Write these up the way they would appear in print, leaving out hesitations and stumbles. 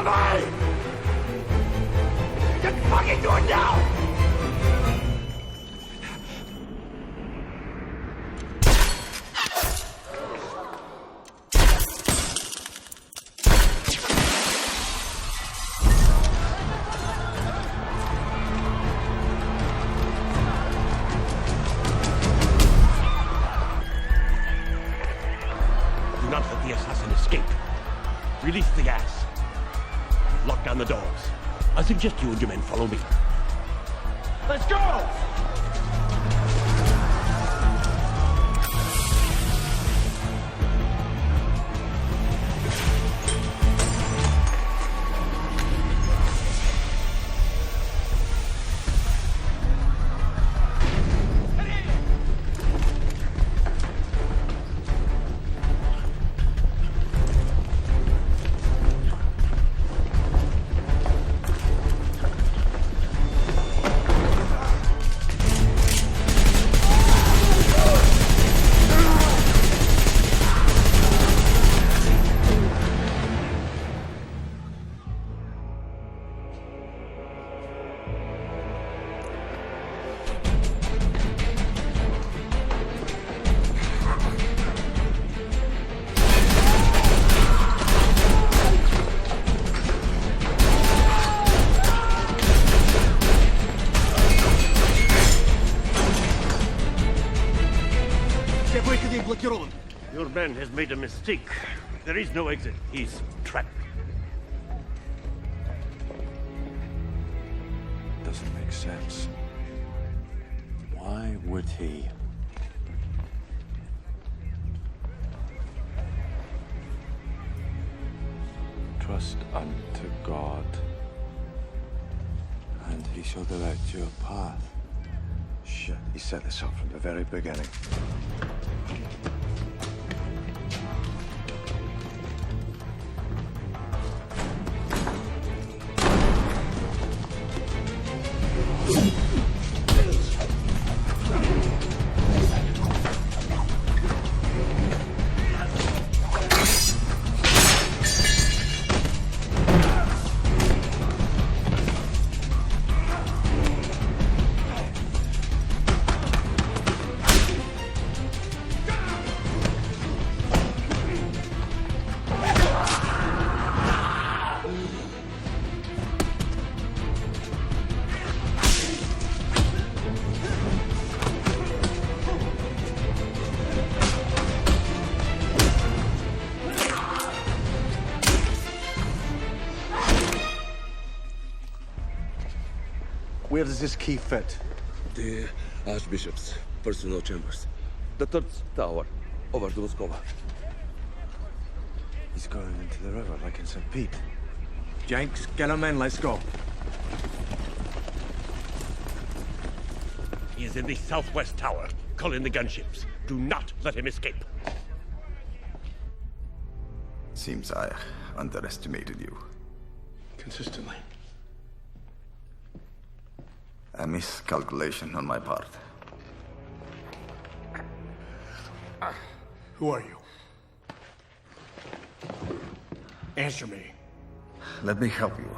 vorbei! Just fucking do it now! Do not let the assassin escape. Release the gas. Lock down the doors. I suggest you and your men follow me. Let's go! Your man has made a mistake. There is no exit. He's trapped. Doesn't make sense. Why would he? Trust unto God, and he shall direct your path. Shit, he set this up from the very beginning. Where does this key fit? The Archbishop's personal chambers. The third tower, over to Moscova. He's going into the river like in St. Pete. Jenks, get him in, let's go. He is in the southwest tower. Call in the gunships. Do not let him escape. Seems I underestimated you. Consistently. A miscalculation on my part. Who are you? Answer me. Let me help you.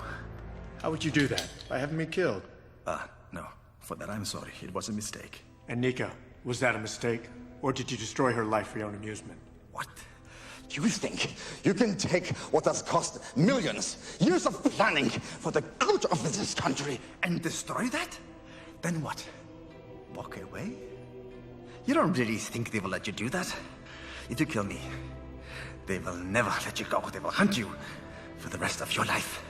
How would you do that? By having me killed? No. For that, I'm sorry. It was a mistake. And Nika, was that a mistake? Or did you destroy her life for your own amusement? What? You think you can take what has cost millions, years of planning for the good of this country, and destroy that? Then what? Walk away? You don't really think they will let you do that? If you kill me, they will never let you go. They will hunt you for the rest of your life.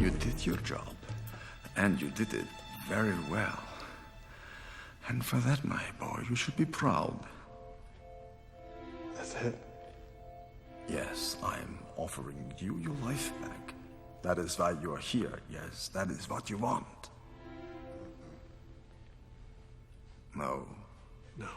You did your job, and you did it very well. And for that, my boy, you should be proud. That's it? Yes, I'm offering you your life back. That is why you're here. Yes, that is what you want. No. No.